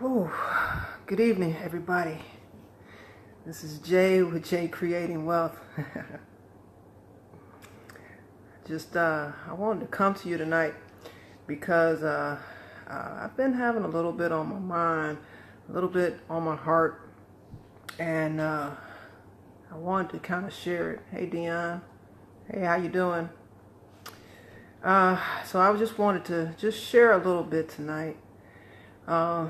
Whew. Good evening, everybody. This is Jay with Jay Creating Wealth. I wanted to come to you tonight because I've been having a little bit on my mind, a little bit on my heart, and I wanted to kind of share it. Hey, Dion. Hey, how you doing? So I just wanted to just share a little bit tonight. Oh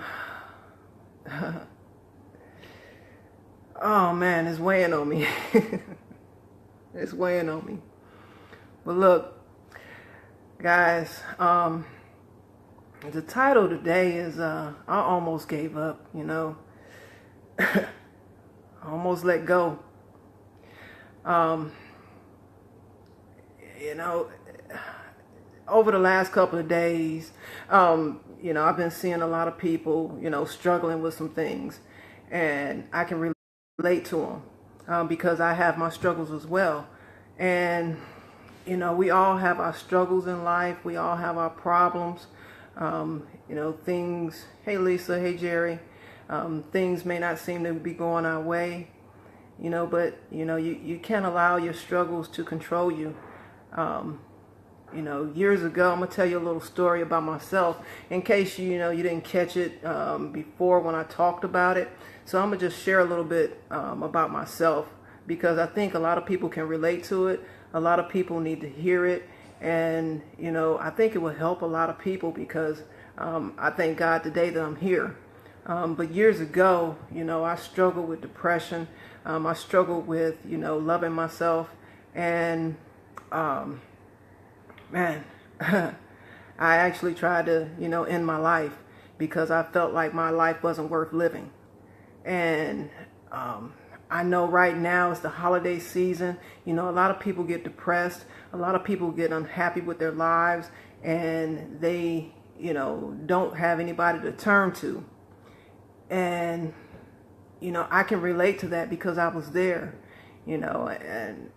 man, it's weighing on me. It's weighing on me. But look, guys, the title today is I almost gave up, I almost let go. Over the last couple of days, I've been seeing a lot of people, struggling with some things, and I can relate to them because I have my struggles as well. And, we all have our struggles in life. We all have our problems. Things, hey, Lisa, hey, Jerry, things may not seem to be going our way, but, you can't allow your struggles to control you. Years ago, I'm going to tell you a little story about myself in case you didn't catch it before when I talked about it. So I'm going to just share a little bit about myself because I think a lot of people can relate to it. A lot of people need to hear it. And, I think it will help a lot of people because I thank God today that I'm here. But years ago, I struggled with depression. I struggled with, loving myself. And man, I actually tried to, end my life because I felt like my life wasn't worth living. And I know right now it's the holiday season. A lot of people get depressed. A lot of people get unhappy with their lives and they, don't have anybody to turn to. And, I can relate to that because I was there, and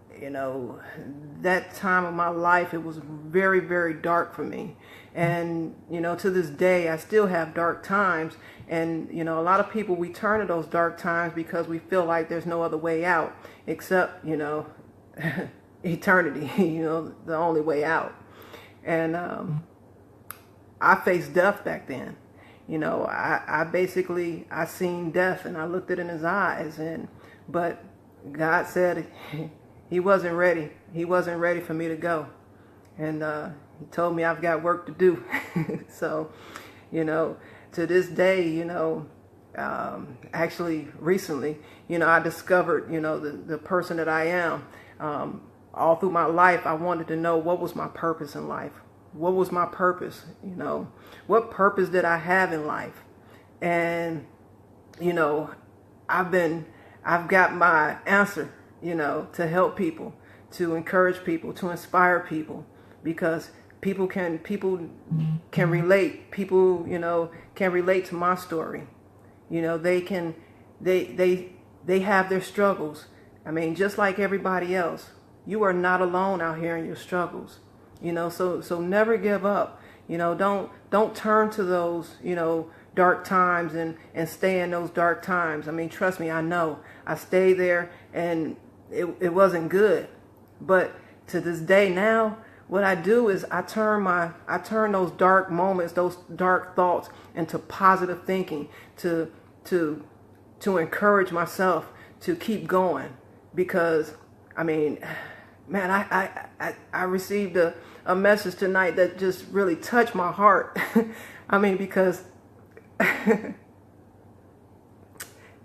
that time of my life, it was very, very dark for me. And, to this day, I still have dark times. And, a lot of people, we turn to those dark times because we feel like there's no other way out except, eternity, the only way out. And I faced death back then. I seen death and I looked it in his eyes. But God said he wasn't ready. He wasn't ready for me to go. And he told me I've got work to do. So, to this day, actually recently, I discovered, the person that I am. All through my life, I wanted to know what was my purpose in life. What was my purpose? What purpose did I have in life? And, I've got my answer, to help people, to encourage people, to inspire people, because people can relate. People, can relate to my story. They have their struggles. I mean, just like everybody else, you are not alone out here in your struggles. So never give up. Don't turn to those, dark times and stay in those dark times. I mean, trust me, I know. I stayed there and it wasn't good. But to this day now, what I do is I turn those dark moments, those dark thoughts into positive thinking to encourage myself to keep going. Because, I mean, man, I received a message tonight that just really touched my heart. I mean, because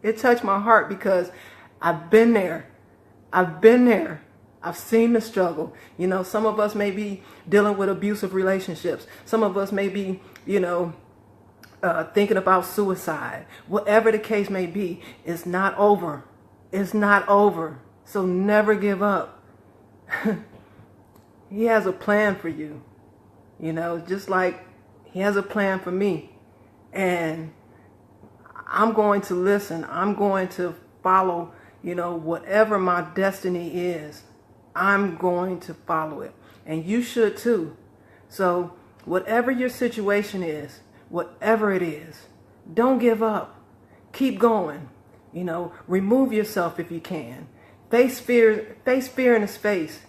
it touched my heart because I've been there. I've seen the struggle. Some of us may be dealing with abusive relationships. Some of us may be, thinking about suicide. Whatever the case may be, it's not over. It's not over. So never give up. He has a plan for you. Just like he has a plan for me. And I'm going to listen. I'm going to follow, whatever my destiny is. I'm going to follow it. And you should too. So whatever your situation is, whatever it is, Don't give up. Keep going. You know, remove yourself if you can. Face fear in its face.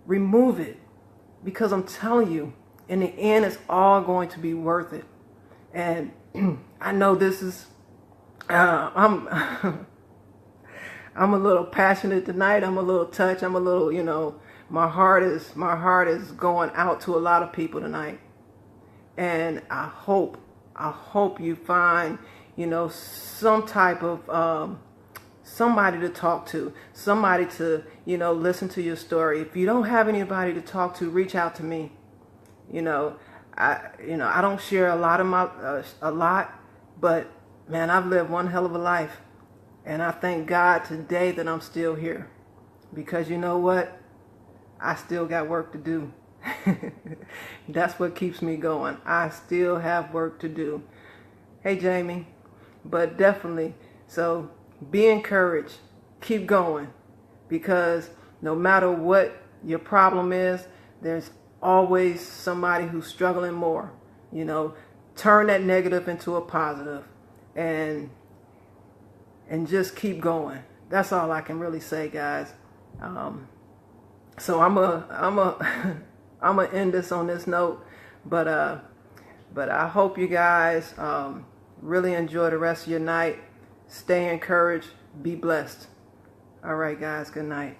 Remove it. Because I'm telling you, in the end, it's all going to be worth it. And I know this is, I'm I'm a little passionate tonight. I'm a little touched. I'm a little, you know, my heart is going out to a lot of people tonight. And I hope you find, you know, some type of somebody to talk to, somebody to, you know, listen to your story. If you don't have anybody to talk to, reach out to me. You know, I don't share a lot of my but man, I've lived one hell of a life, and I thank God today that I'm still here, because you know what, I still got work to do. That's what keeps me going. I still have work to do. Hey, Jamie, but definitely, so be encouraged, keep going, because no matter what your problem is, there's always somebody who's struggling more. You know, turn that negative into a positive, and just keep going. That's all I can really say, guys. So I'm gonna end this on this note, but I hope you guys really enjoy the rest of your night. Stay encouraged. Be blessed. All right, guys. Good night.